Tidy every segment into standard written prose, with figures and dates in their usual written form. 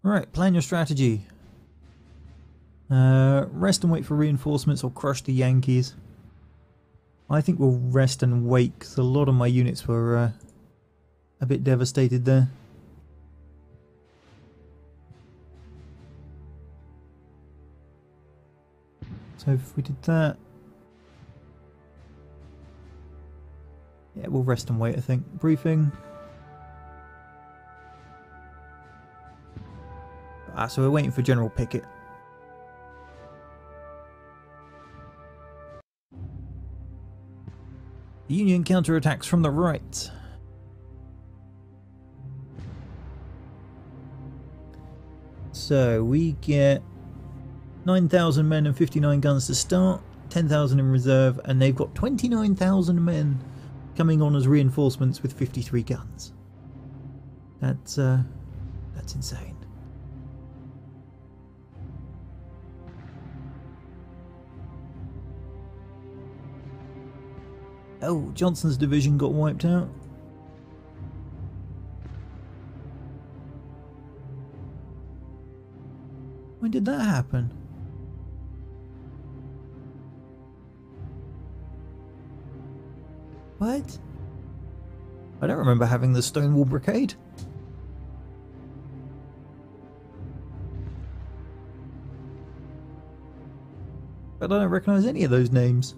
Right, plan your strategy. Rest and wait for reinforcements or crush the Yankees. I think we'll rest and wait because a lot of my units were a bit devastated there. So if we did that... yeah, we'll rest and wait, I think. Briefing. So we're waiting for General Pickett. The Union counterattacks from the right. So we get 9,000 men and 59 guns to start, 10,000 in reserve, and they've got 29,000 men coming on as reinforcements with 53 guns. That's insane. Oh, Johnson's division got wiped out. When did that happen? What? I don't remember having the Stonewall Brigade. But I don't recognise any of those names.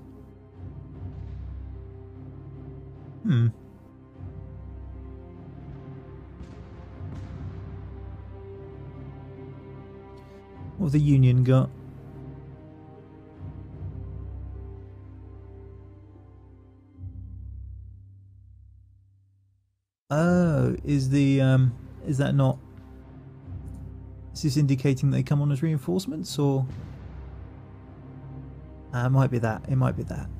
What have the Union got? Oh, is that not... is this indicating they come on as reinforcements, or... it might be that, it might be that.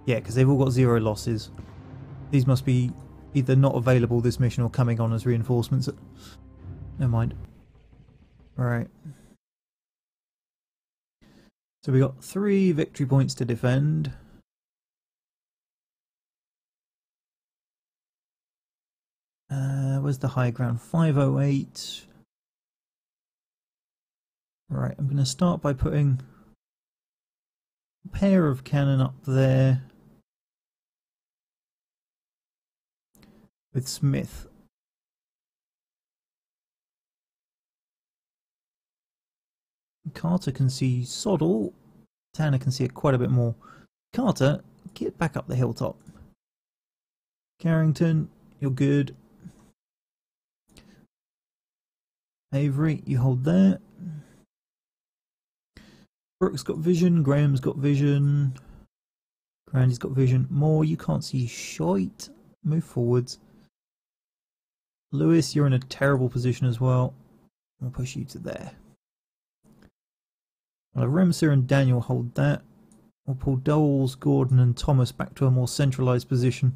Yeah, because they've all got 0 losses. These must be either not available this mission or coming on as reinforcements. Never mind. Alright. So we got 3 victory points to defend. Where's the high ground? 508. Right, I'm going to start by putting a pair of cannon up there with Smith. Carter can see sod all. Tanner can see it quite a bit more. Carter, get back up the hilltop. Carrington, you're good. Avery, you hold there. Brooks got vision. Graham's got vision. Grandy's got vision. Moore, you can't see shite. Move forwards. Lewis, you're in a terrible position as well. I'll push you to there. Well, Remser and Daniel hold that. We'll pull Doles, Gordon and Thomas back to a more centralised position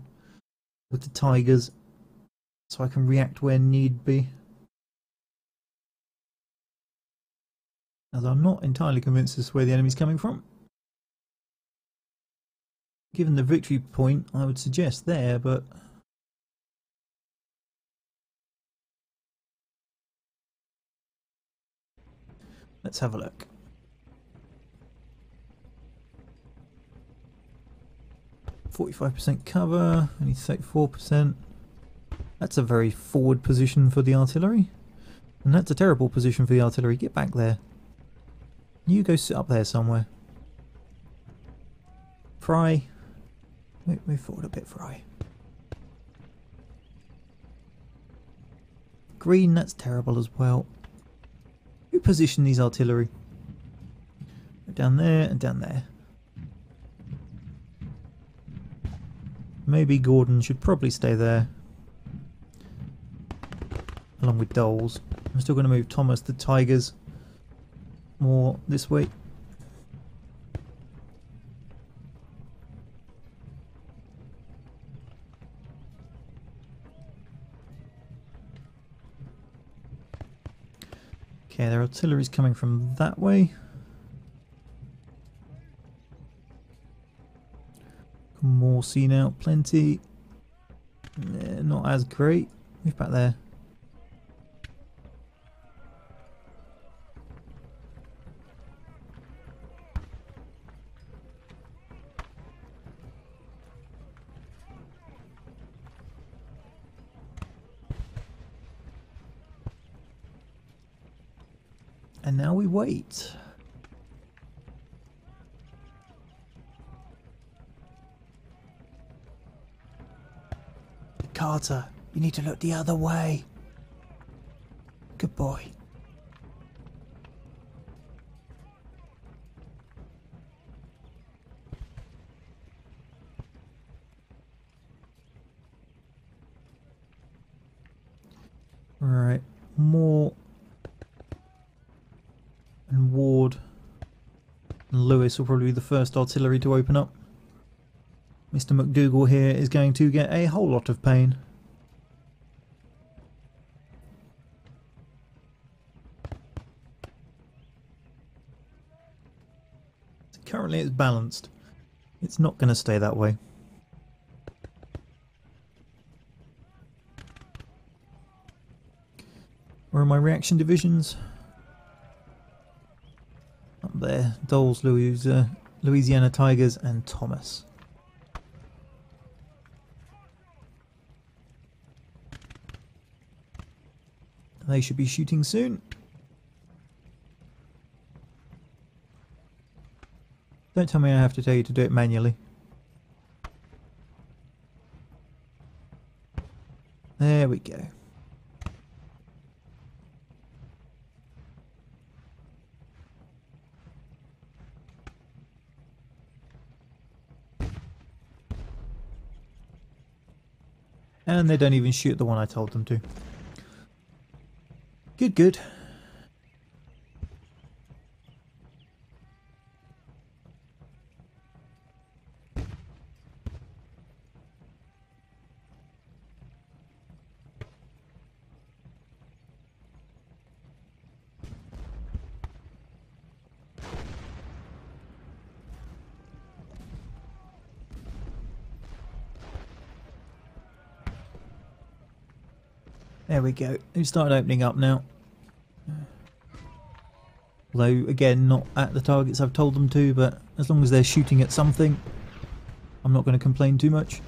with the Tigers so I can react where need be. As I'm not entirely convinced as to where the enemy's coming from. Given the victory point, I would suggest there, but... let's have a look. %, cover, only 34%. That's a very forward position for the artillery. And that's a terrible position for the artillery. Get back there. You go sit up there somewhere. Fry. Move forward a bit, Fry. Green, that's terrible as well. Who positioned these artillery? Down there and down there. Maybe Gordon should probably stay there. Along with Doles. I'm still going to move Thomas the Tigers more this way. Okay, their artillery's coming from that way. More seen out, plenty. Not as great. Move back there. And now we wait. Carter, you need to look the other way. Good boy. Right, Moore and Ward and Lewis will probably be the first artillery to open up. Mr. McDougall here is going to get a whole lot of pain. Currently it's balanced. It's not going to stay that way. Where are my reaction divisions? Up there. Doles, Louisiana Tigers and Thomas. They should be shooting soon. Don't tell me I have to tell you to do it manually. There we go. And they don't even shoot the one I told them to. Good, good. There we go. They've started opening up now. Although, again, not at the targets I've told them to, but as long as they're shooting at something, I'm not going to complain too much.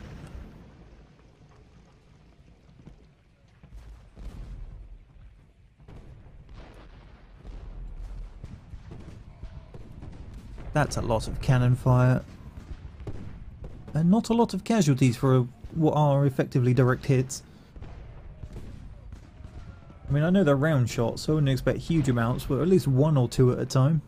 That's a lot of cannon fire. And not a lot of casualties for what are effectively direct hits. I mean, I know they're round shots, so I wouldn't expect huge amounts, but at least one or two at a time.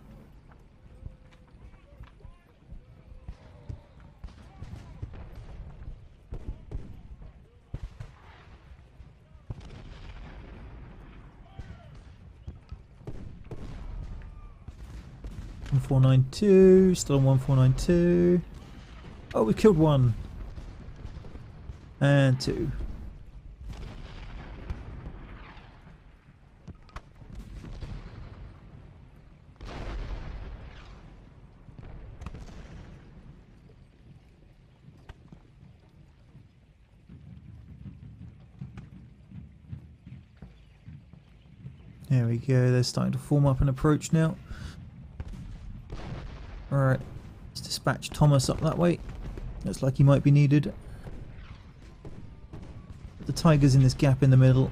.1492, still on 1492. Oh, we killed one. And two. There we go, they're starting to form up an approach now. Alright, let's dispatch Thomas up that way. Looks like he might be needed. The Tiger's in this gap in the middle.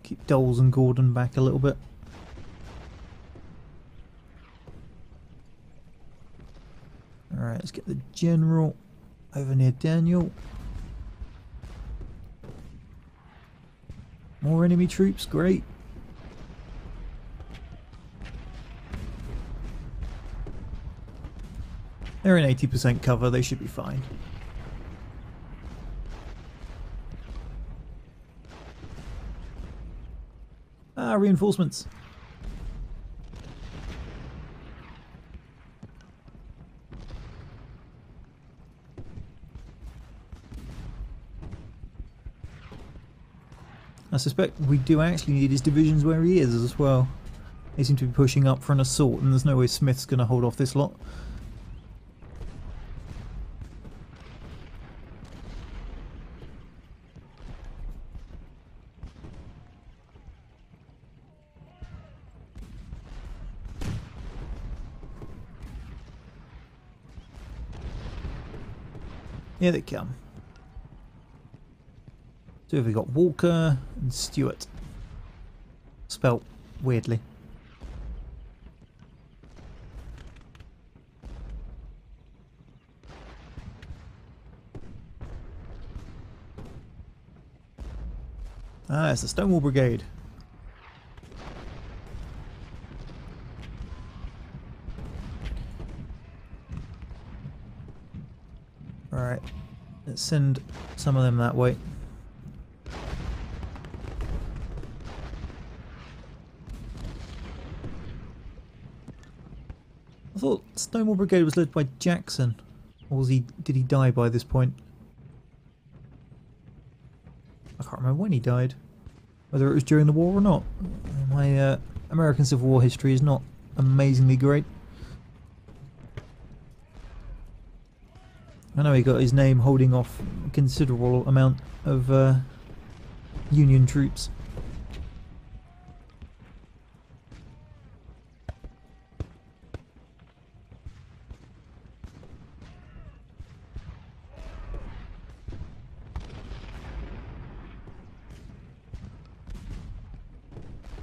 Keep Doles and Gordon back a little bit. Alright, let's get the General over near Daniel. More enemy troops, great. They're in 80% cover, they should be fine. Ah, reinforcements. I suspect we do actually need his divisions where he is as well. They seem to be pushing up for an assault, and there's no way Smith's going to hold off this lot. Here they come. So have we got Walker and Stewart. Spelt weirdly. Ah, it's the Stonewall Brigade. Alright, let's send some of them that way. I thought Stonewall Brigade was led by Jackson. Or was he, did he die by this point? I can't remember when he died. Whether it was during the war or not. My American Civil War history is not amazingly great. I know he got his name holding off a considerable amount of Union troops.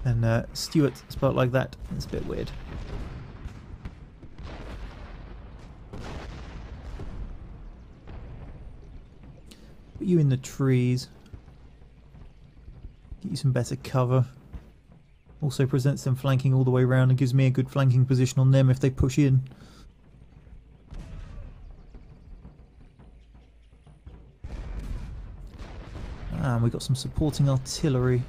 And Stewart spelled like that. It's a bit weird. Put you in the trees. Get you some better cover. Also presents them flanking all the way around and gives me a good flanking position on them if they push in. And we've got some supporting artillery.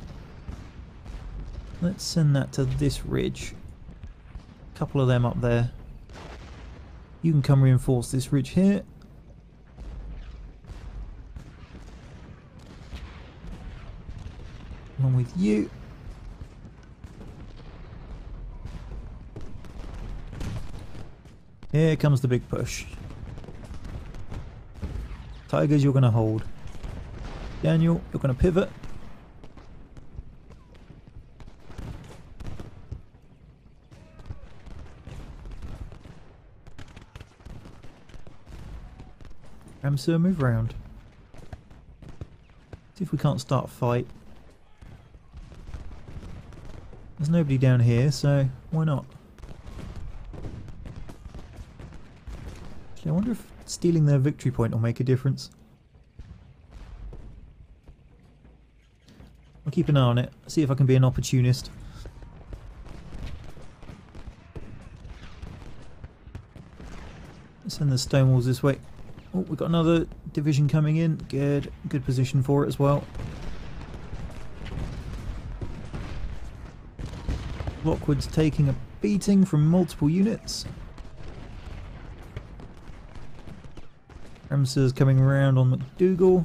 Let's send that to this ridge. A couple of them up there. You can come reinforce this ridge here. Along with you. Here comes the big push. Tigers, you're going to hold. Daniel, you're going to pivot. Sir, move around. See if we can't start a fight. There's nobody down here, so why not? Actually, I wonder if stealing their victory point will make a difference. I'll keep an eye on it, see if I can be an opportunist. Let's send the Stonewalls this way. Oh, we've got another division coming in. Good. Good position for it as well. Lockwood's taking a beating from multiple units. Ramsar's coming around on McDougal.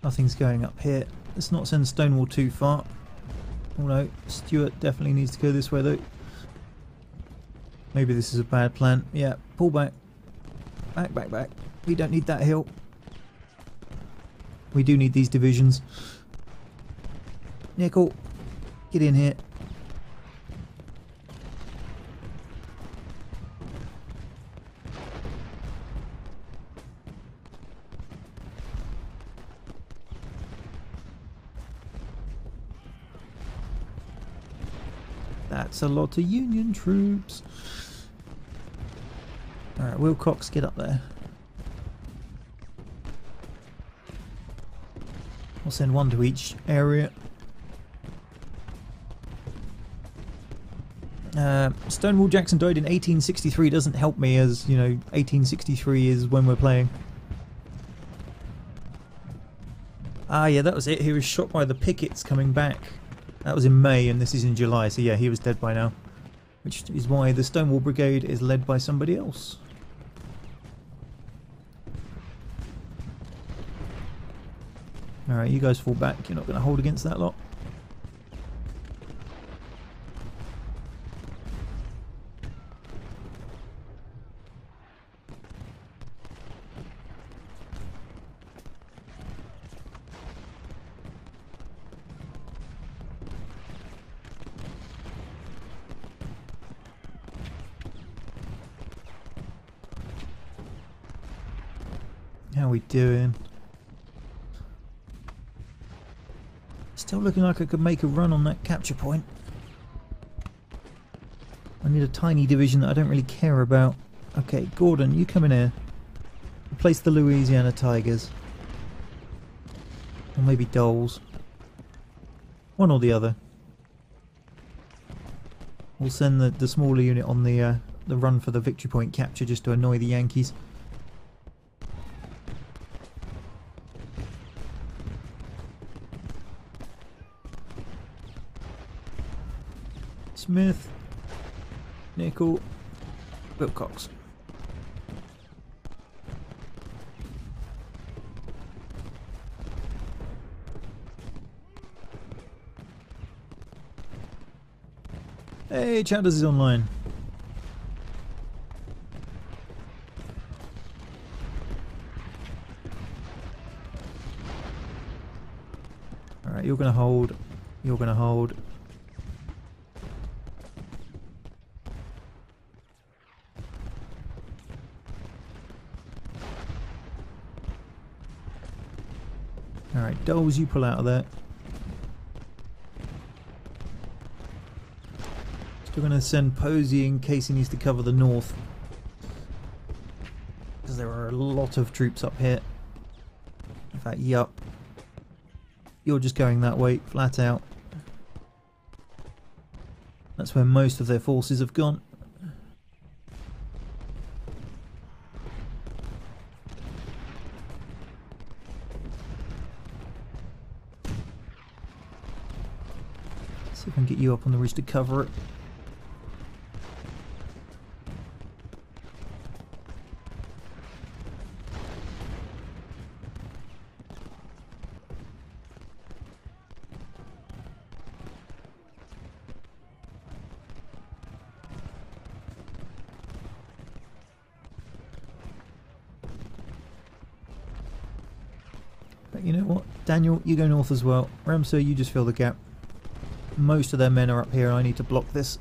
Nothing's going up here. Let's not send Stonewall too far. Oh no, Stewart definitely needs to go this way though. Maybe this is a bad plan. Yeah, pull back. Back, back, back. We don't need that hill. We do need these divisions. Yeah, cool. Get in here. That's a lot of Union troops. Alright, Wilcox, get up there. I'll send one to each area. Stonewall Jackson died in 1863 doesn't help me, as, you know, 1863 is when we're playing. Ah, yeah, that was it. He was shot by the pickets coming back. That was in May, and this is in July, so yeah, he was dead by now. Which is why the Stonewall Brigade is led by somebody else. Alright, you guys fall back. You're not going to hold against that lot. How we doing? Still looking like I could make a run on that capture point. I need a tiny division that I don't really care about. Okay, Gordon, you come in here. Replace the Louisiana Tigers. Or maybe Doles. One or the other. We'll send the smaller unit on the run for the victory point capture just to annoy the Yankees. Smith, Nickel, Wilcox. Hey, Chatters is online. Alright, you're gonna hold. You're gonna hold. Alright, Doles, you pull out of there. Still going to send Posey in case he needs to cover the north. Because there are a lot of troops up here. In fact, yup. You're just going that way, flat out. That's where most of their forces have gone. See if I can get you up on the ridge to cover it. But you know what? Daniel, you go north as well. Ramsay, you just fill the gap. Most of their men are up here. I need to block this.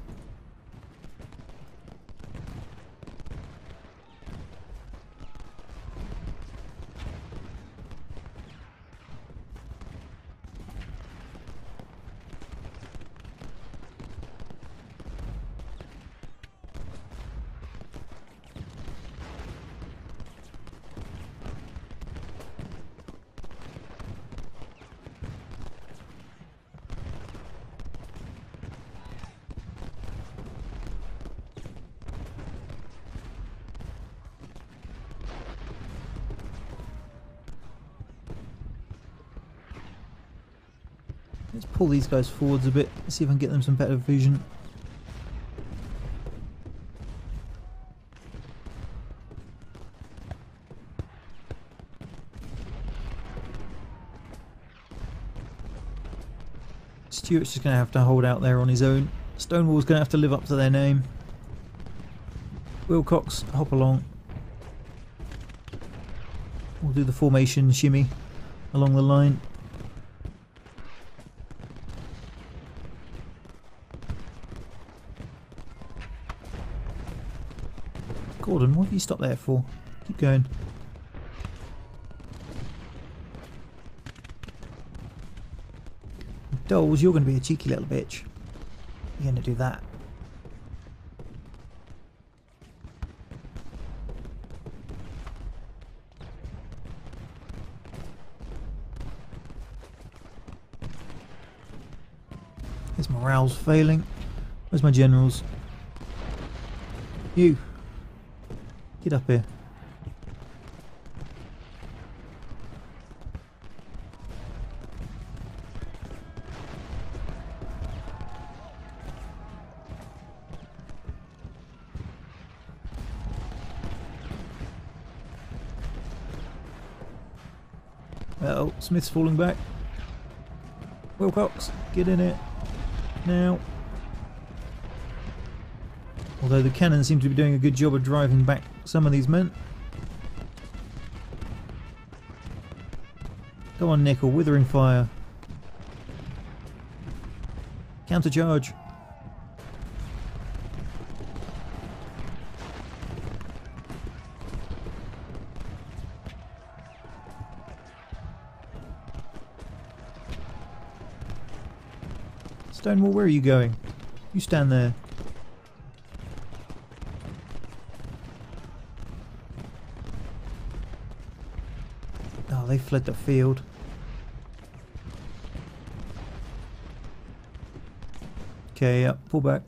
Let's pull these guys forwards a bit, see if I can get them some better vision. Stuart's just going to have to hold out there on his own. Stonewall's going to have to live up to their name. Wilcox, hop along. We'll do the formation shimmy along the line. Gordon, what have you stopped there for? Keep going. Doles, you're going to be a cheeky little bitch. You're going to do that. His morale's failing. Where's my generals? You! Get up here. Oh, Smith's falling back. Wilcox, get in it. Now. Although the cannon seem to be doing a good job of driving back some of these men. Go on, Nickel, withering fire. Countercharge. Stonewall, where are you going? You stand there. Oh, they fled the field. Okay, yep, pull back.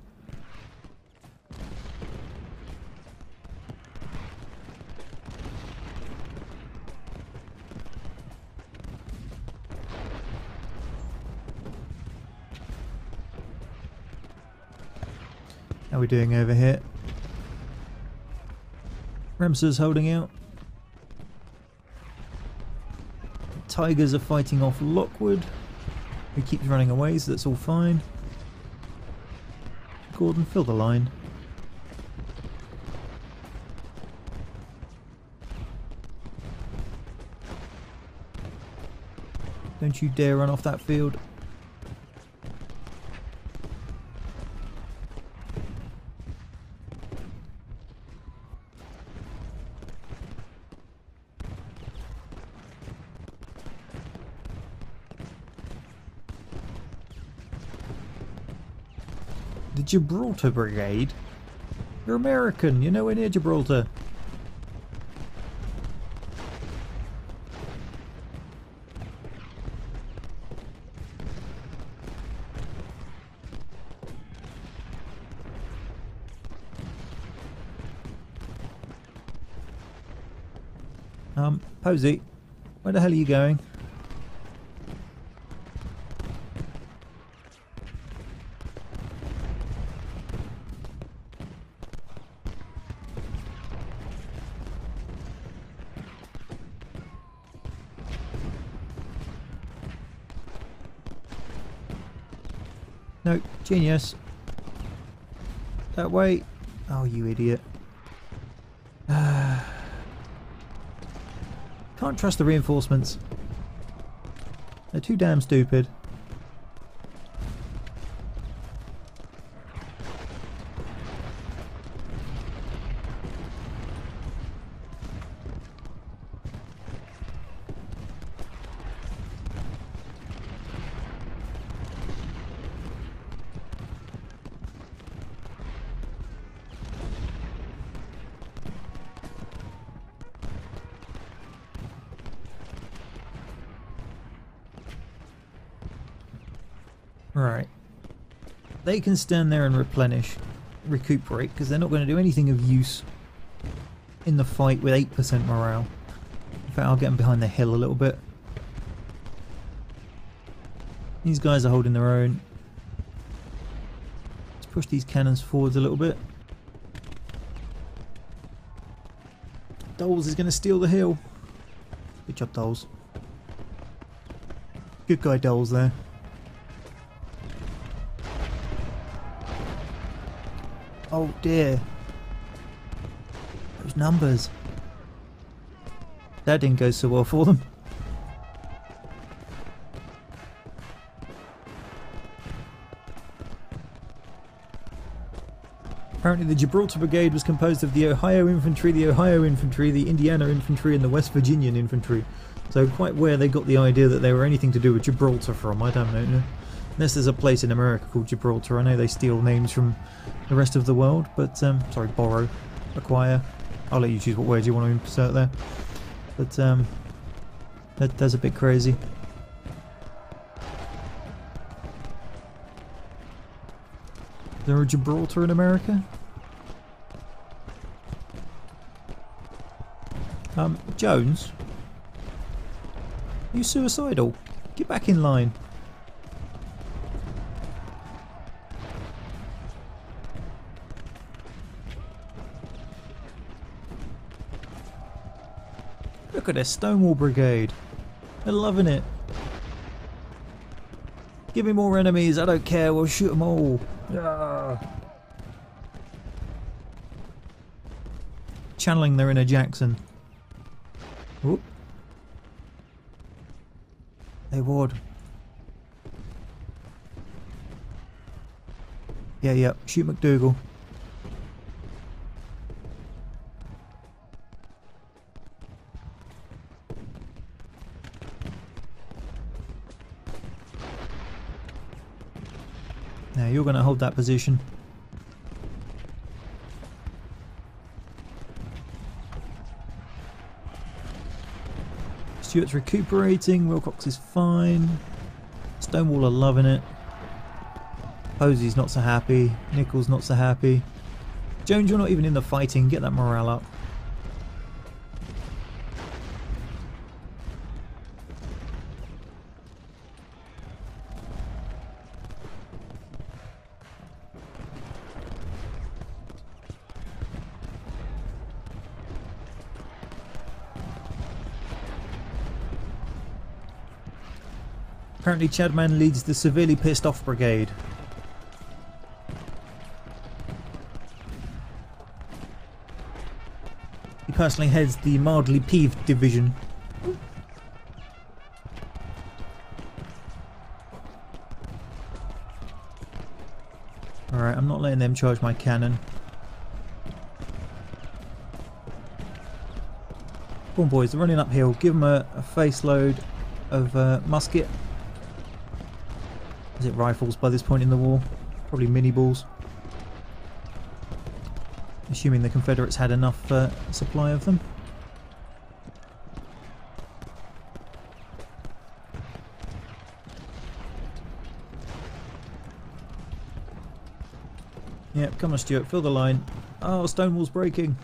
How are we doing over here? Ramsar's holding out. Tigers are fighting off Lockwood, who keeps running away, so that's all fine. Gordon, fill the line. Don't you dare run off that field. The Gibraltar Brigade? You're American, you're nowhere near Gibraltar. Posey, where the hell are you going? No, genius. That way. Oh, you idiot. Can't trust the reinforcements. They're too damn stupid. Right. They can stand there and recuperate, because they're not going to do anything of use in the fight with 8% morale. In fact, I'll get them behind the hill a little bit. These guys are holding their own. Let's push these cannons forwards a little bit. Doles is going to steal the hill. Good job, Doles. Good guy, Doles, there. Oh dear. Those numbers. That didn't go so well for them. Apparently the Gibraltar Brigade was composed of the Ohio Infantry, the Indiana Infantry and the West Virginian Infantry. So quite where they got the idea that they were anything to do with Gibraltar from, I don't know. Unless there's a place in America called Gibraltar. I know they steal names from the rest of the world, but, sorry, borrow, acquire. I'll let you choose what word you want to insert there. But, that's a bit crazy. Is there a Gibraltar in America? Jones? Are you suicidal? Get back in line. Look at this Stonewall Brigade. They're loving it. Give me more enemies, I don't care, we'll shoot them all. Yeah. Channeling their inner Jackson. Whoop. Hey Ward. Yeah, shoot McDougal. Now you're going to hold that position. Stuart's recuperating, Wilcox is fine. Stonewall are loving it. Posey's not so happy. Nichols not so happy. Jones, you're not even in the fighting. Get that morale up. Apparently Chadman leads the severely pissed off brigade. He personally heads the mildly peeved division. Alright, I'm not letting them charge my cannon. Come on boys, they're running uphill. Give them a face load of musket. Is it rifles by this point in the war? Probably mini balls. Assuming the Confederates had enough supply of them. Yep, come on Stuart, fill the line. Oh, Stonewall's breaking.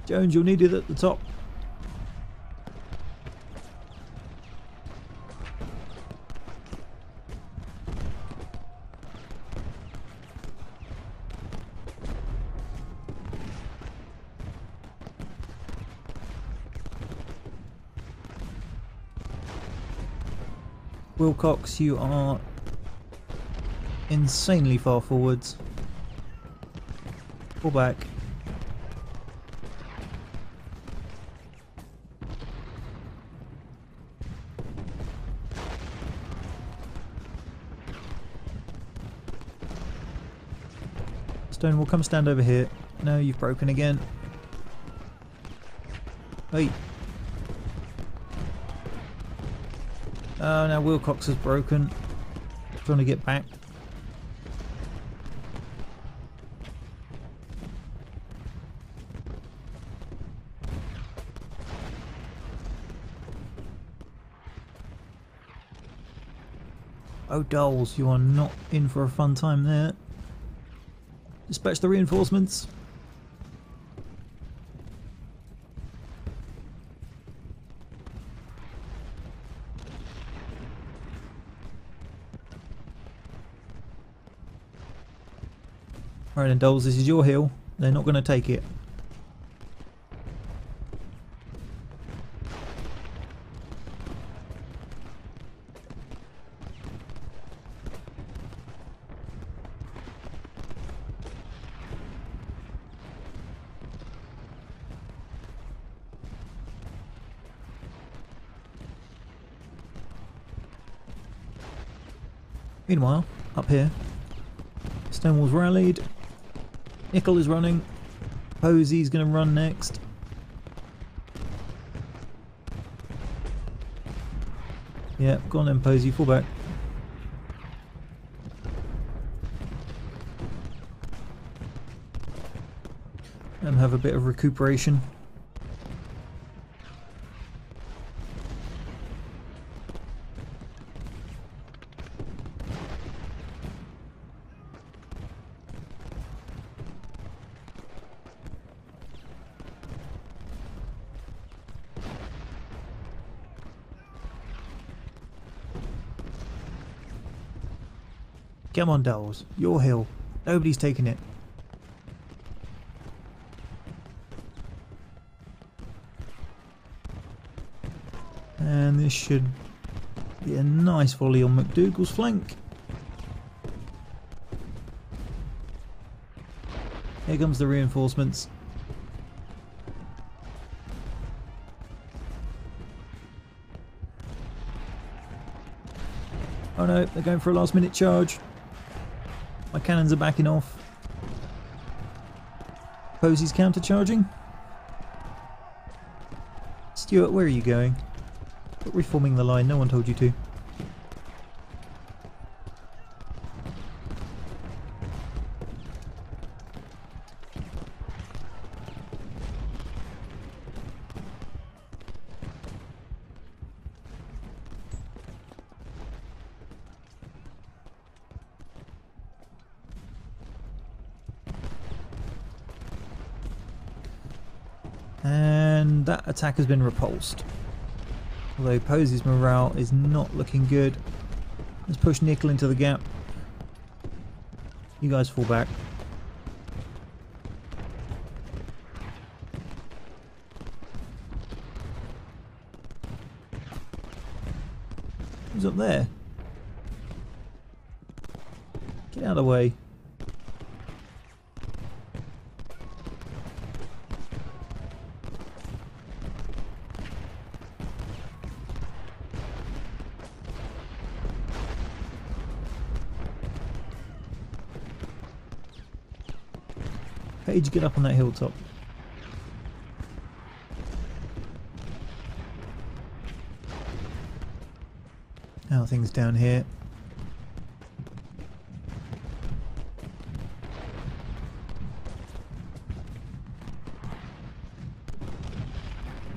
Jones, you'll need it at the top. Wilcox, you are insanely far forwards. Pull back. Stonewall, come stand over here. No, you've broken again. Hey. Oh, now Wilcox has broken. Trying to get back. Oh, Doles, you are not in for a fun time there. Dispatch the reinforcements. Alright then, Doles, this is your hill. They're not going to take it. Meanwhile, up here, Stonewall's rallied. Nickel is running. Posey's going to run next. Yeah, go on then, Posey, fall back. And have a bit of recuperation. Come on, Dulles. Your hill. Nobody's taking it. And this should be a nice volley on McDougal's flank. Here comes the reinforcements. Oh no, they're going for a last minute charge. My cannons are backing off. Posey's counter-charging. Stuart, where are you going? Stop reforming the line, no one told you to. And that attack has been repulsed. Although Posey's morale is not looking good. Let's push Nickel into the gap. You guys fall back. Who's up there? Get out of the way. Page, get up on that hilltop. How are things down here?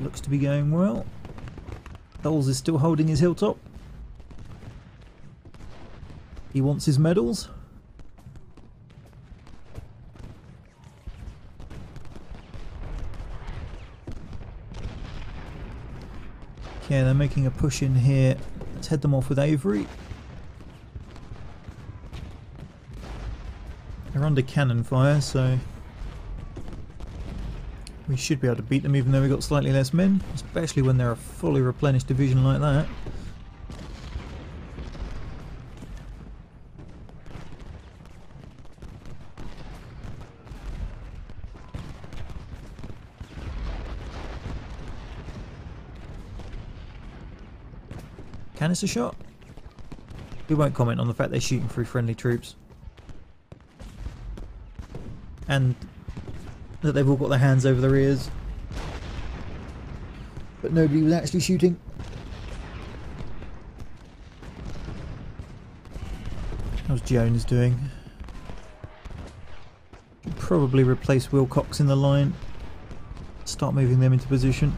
Looks to be going well. Dulles is still holding his hilltop. He wants his medals. Okay, they're making a push in here. Let's head them off with Avery. They're under cannon fire, so we should be able to beat them even though we've got slightly less men, especially when they're a fully replenished division like that. Canister shot? We won't comment on the fact they're shooting through friendly troops. And that they've all got their hands over their ears. But nobody was actually shooting. How's Jones doing? Should probably replace Wilcox in the line. Start moving them into position.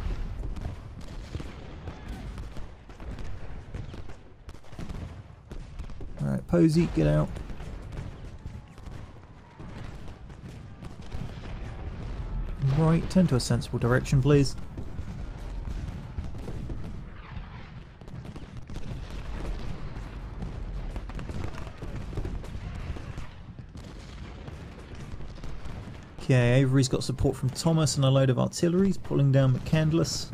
Alright, Posey, get out. Right, turn to a sensible direction, please. Okay, Avery's got support from Thomas and a load of artillery. He's pulling down McCandless.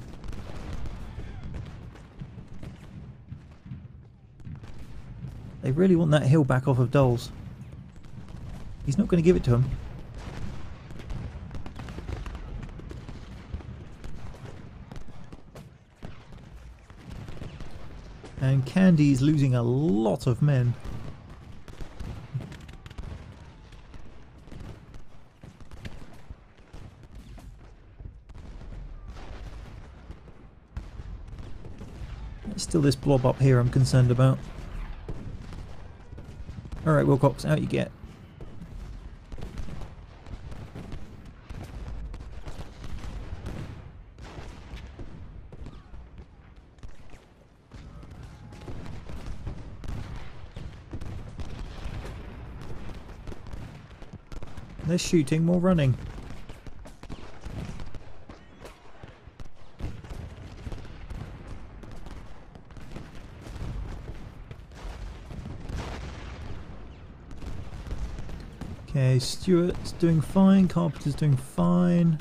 They really want that hill back off of Dulles. He's not going to give it to him. And Candy's losing a lot of men. It's still this blob up here I'm concerned about. Alright, Wilcox, out you get. Less shooting, more running. Okay, Stuart's doing fine, Carpenter's doing fine.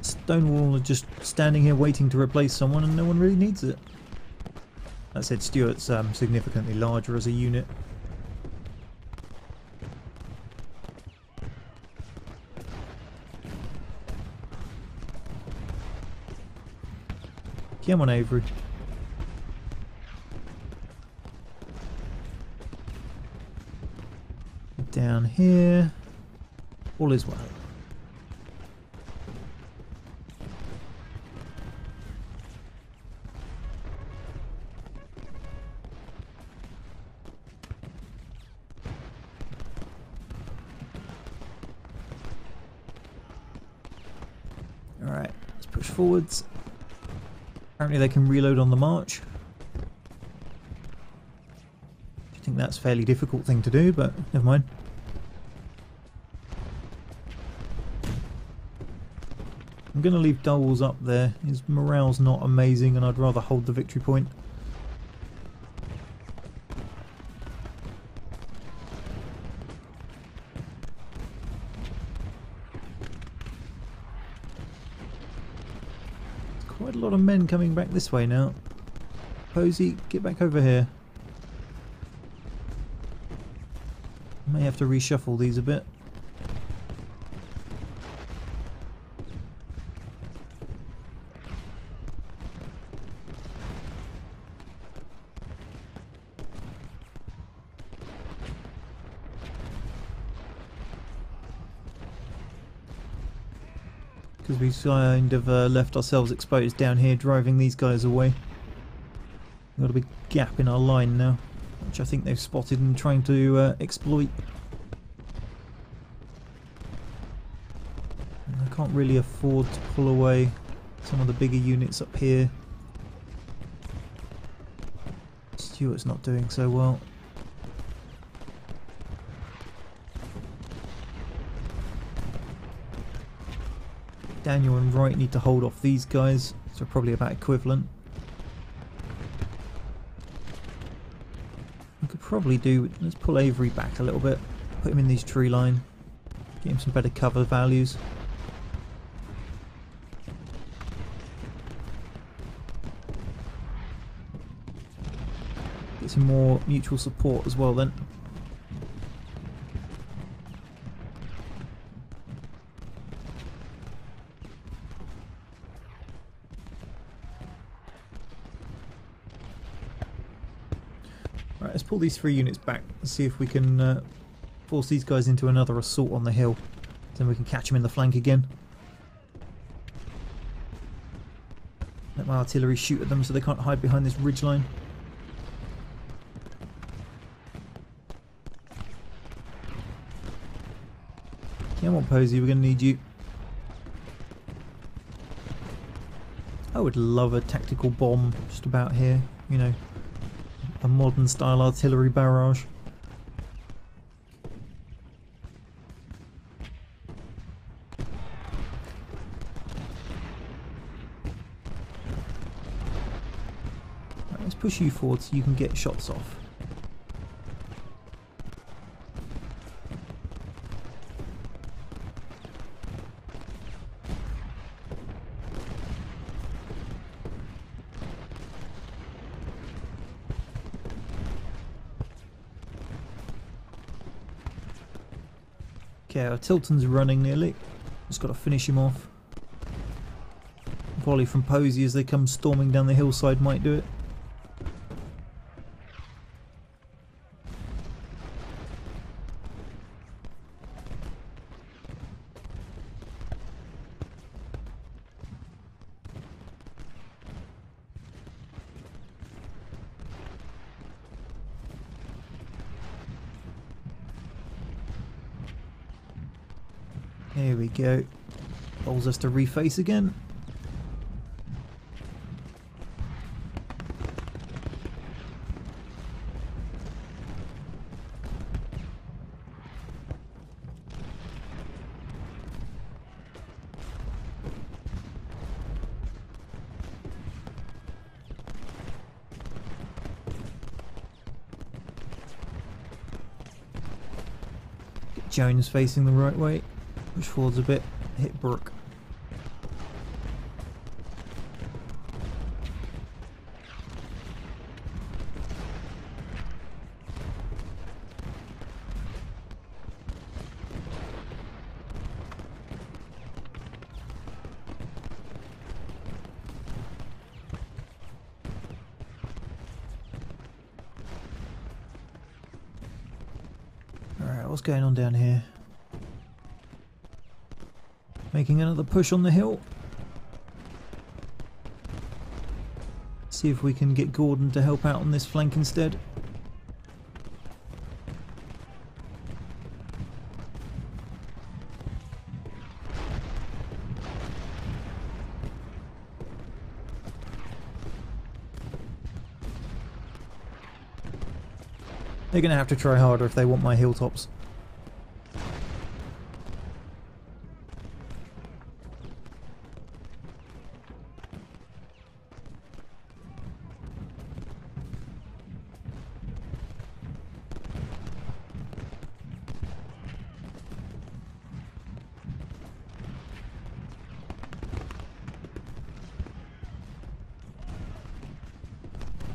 Stonewall are just standing here waiting to replace someone and no one really needs it. That said, Stuart's significantly larger as a unit. Come on, Avery. Down here, all is well. Alright, let's push forwards. Apparently they can reload on the march. I think that's a fairly difficult thing to do, but never mind. I'm going to leave Dowles up there. His morale's not amazing and I'd rather hold the victory point. There's quite a lot of men coming back this way now. Posey, get back over here. May have to reshuffle these a bit. Because we kind of left ourselves exposed down here, driving these guys away. We've got a big gap in our line now, which I think they've spotted and trying to exploit. And I can't really afford to pull away some of the bigger units up here. Stuart's not doing so well. Daniel and Wright need to hold off these guys, so probably about equivalent. We could probably do, let's pull Avery back a little bit, put him in these tree line, get him some better cover values. Get some more mutual support as well then. Right, let's pull these 3 units back and see if we can force these guys into another assault on the hill. Then we can catch them in the flank again. Let my artillery shoot at them so they can't hide behind this ridge line. Come on, Posey, we're going to need you. I would love a tactical bomb just about here, you know. A modern style artillery barrage. Right, let's push you forward so you can get shots off. Okay, our Tilton's running nearly. Just got to finish him off. Volley from Posey as they come storming down the hillside might do it. Here we go. Allows us to reface again. Jones facing the right way. Push forwards a bit. Hit Brook. What's going on down here? Making another push on the hill. See if we can get Gordon to help out on this flank instead. They're going to have to try harder if they want my hilltops.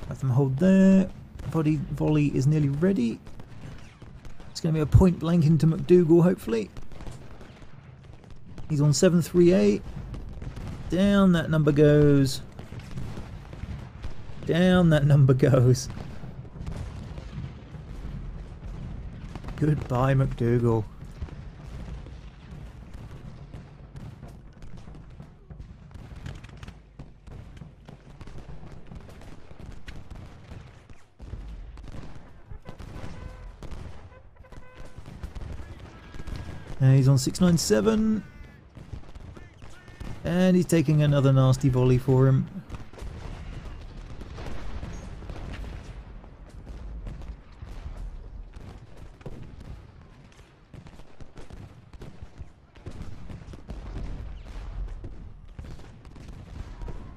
Let them hold there. Volley is nearly ready. It's going to be a point blank into McDougal, hopefully. He's on 738. Down that number goes. Down that number goes. Goodbye, McDougal. He's on 697. And he's taking another nasty volley for him.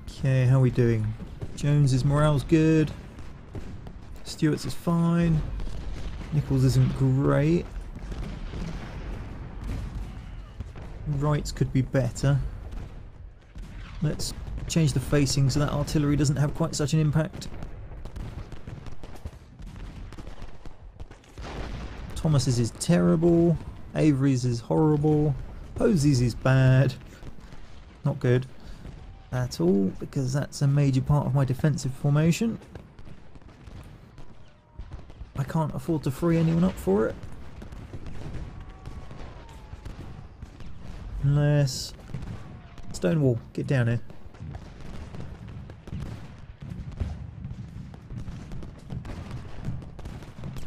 Okay, how are we doing? Jones's morale's good. Stewart's is fine. Nichols isn't great. Wright's could be better. Let's change the facing so that artillery doesn't have quite such an impact. Thomas's is terrible. Avery's is horrible. Posey's is bad. Not good at all, because that's a major part of my defensive formation. I can't afford to free anyone up for it. Unless... Stonewall, get down here.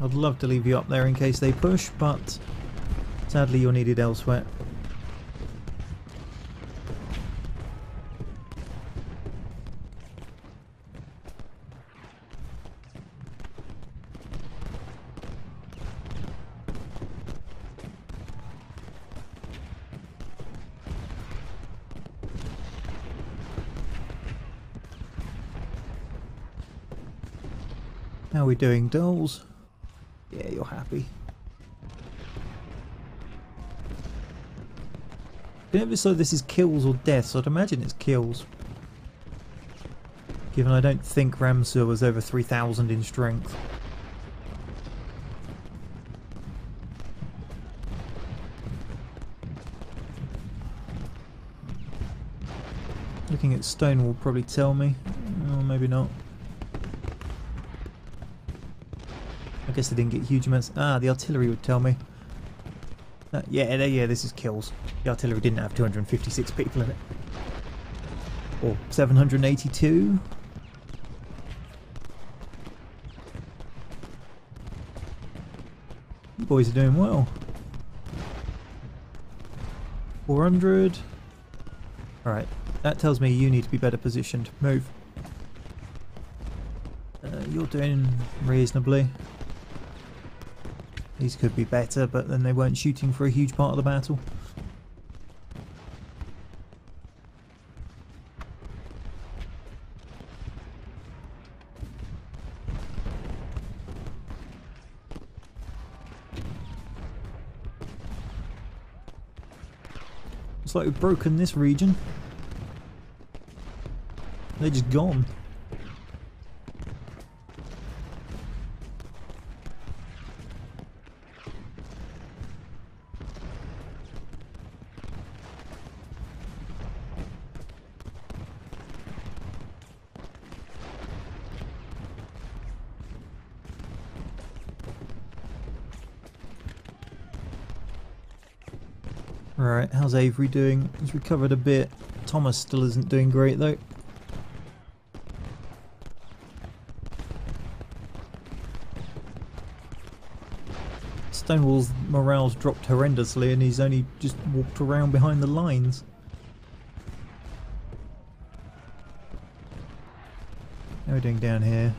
I'd love to leave you up there in case they push, but sadly you're needed elsewhere. How are we doing, dolls? Yeah, you're happy. Never saw this is kills or deaths. I'd imagine it's kills. Given I don't think Ramsur was over 3,000 in strength. Looking at stone will probably tell me. Or maybe not. I guess they didn't get huge amounts. Ah, the artillery would tell me. Yeah, this is kills. The artillery didn't have 256 people in it. Or 782. You boys are doing well. 400. Alright, that tells me you need to be better positioned. Move. You're doing reasonably. These could be better, but then they weren't shooting for a huge part of the battle. Looks like we've broken this region. They're just gone. Right, how's Avery doing? He's recovered a bit. Thomas still isn't doing great though. Stonewall's morale's dropped horrendously and he's only just walked around behind the lines. How are we doing down here?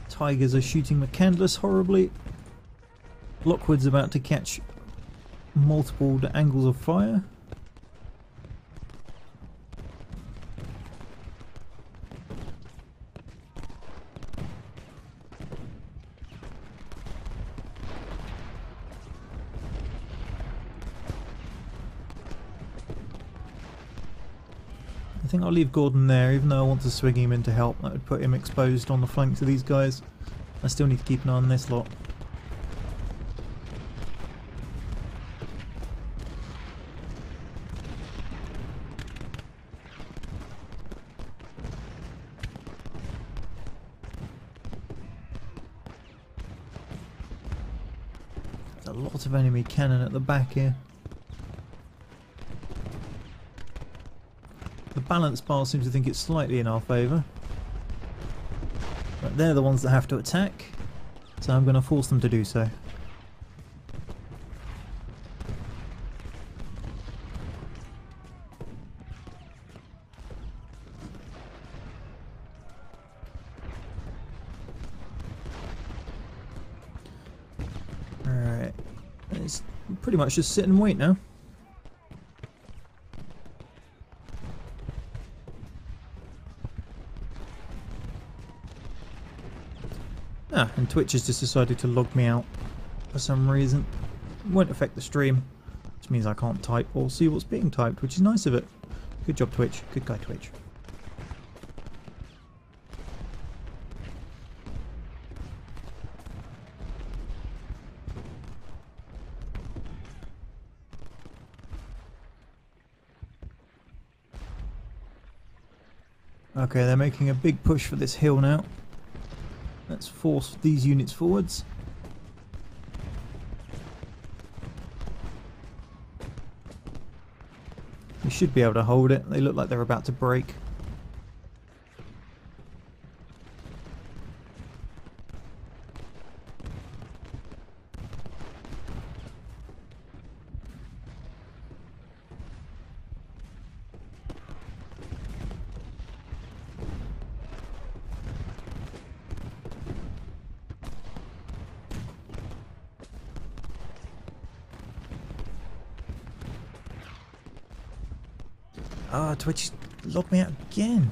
Tigers are shooting McCandless horribly. Lockwood's about to catch multiple angles of fire. I think I'll leave Gordon there, even though I want to swing him in to help. That would put him exposed on the flanks of these guys. I still need to keep an eye on this lot. There's a lot of enemy cannon at the back here. The balance bar seems to think it's slightly in our favour. But they're the ones that have to attack, so I'm going to force them to do so. Alright, it's pretty much just sit and wait now. Ah, and Twitch has just decided to log me out for some reason. Won't affect the stream, which means I can't type or see what's being typed, which is nice of it. Good job, Twitch. Good guy, Twitch. Okay, they're making a big push for this hill now. Let's force these units forwards. We should be able to hold it. They look like they're about to break. Ah, Twitch logged me out again.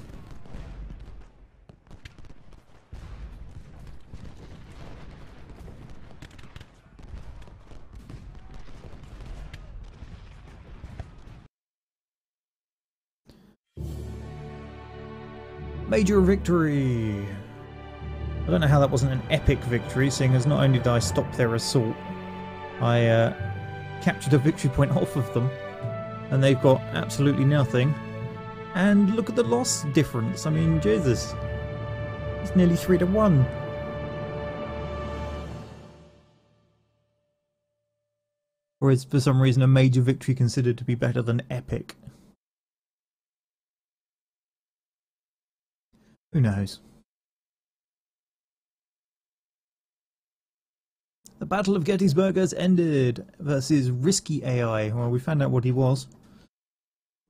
Major victory! I don't know how that wasn't an epic victory, seeing as not only did I stop their assault, I captured a victory point off of them. And they've got absolutely nothing. And look at the loss difference. I mean, Jesus. It's nearly 3-1. Or is for some reason a major victory considered to be better than epic? Who knows? The Battle of Gettysburg has ended versus Risky AI. Well, we found out what he was.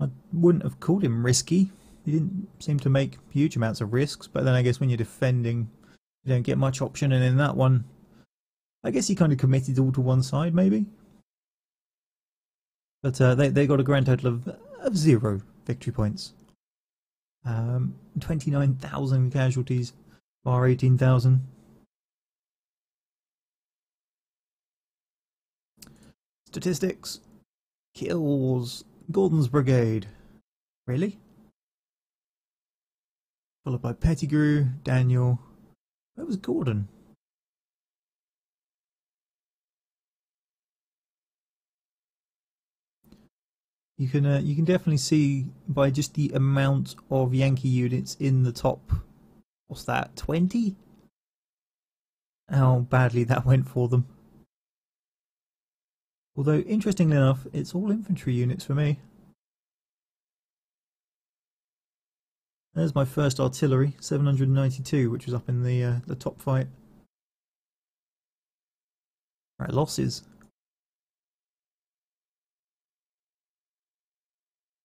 I wouldn't have called him risky. He didn't seem to make huge amounts of risks, but then I guess when you're defending, you don't get much option, and in that one, I guess he kind of committed all to one side, maybe? But they got a grand total of 0 victory points. 29,000 casualties, bar 18,000. Statistics. Kills. Gordon's brigade. Really? Followed by Pettigrew, Daniel. Where was Gordon? You can definitely see by just the amount of Yankee units in the top, what's that, 20? How badly that went for them. Although, interestingly enough, it's all infantry units for me. There's my first artillery, 792, which was up in the top fight. Right, losses.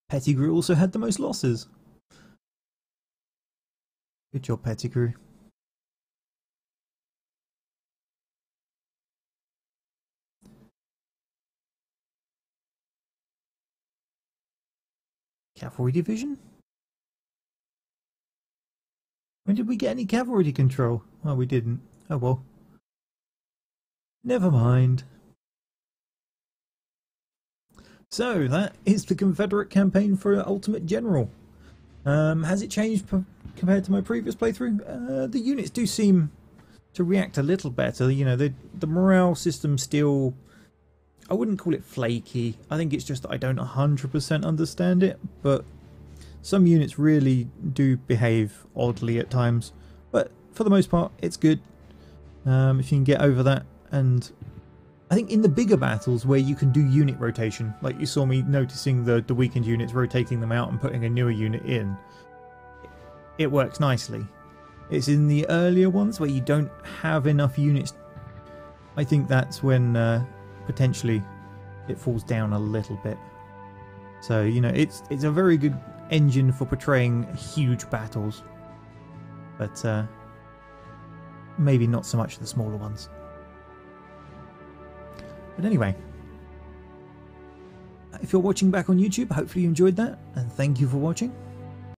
Pettigrew also had the most losses. Good job, Pettigrew. Cavalry division? When did we get any cavalry control? Oh, we didn't. Oh well. Never mind. So, that is the Confederate campaign for Ultimate General. Has it changed compared to my previous playthrough? The units do seem to react a little better. You know, the morale system still... I wouldn't call it flaky. I think it's just that I don't 100% understand it, but some units really do behave oddly at times. But for the most part, it's good. If you can get over that. And I think in the bigger battles where you can do unit rotation, like you saw me noticing the weakened units, rotating them out and putting a newer unit in, it works nicely. It's in the earlier ones where you don't have enough units. I think that's when potentially it falls down a little bit. So, you know, it's a very good engine for portraying huge battles, but maybe not so much the smaller ones. But anyway, if you're watching back on YouTube, hopefully you enjoyed that, and thank you for watching.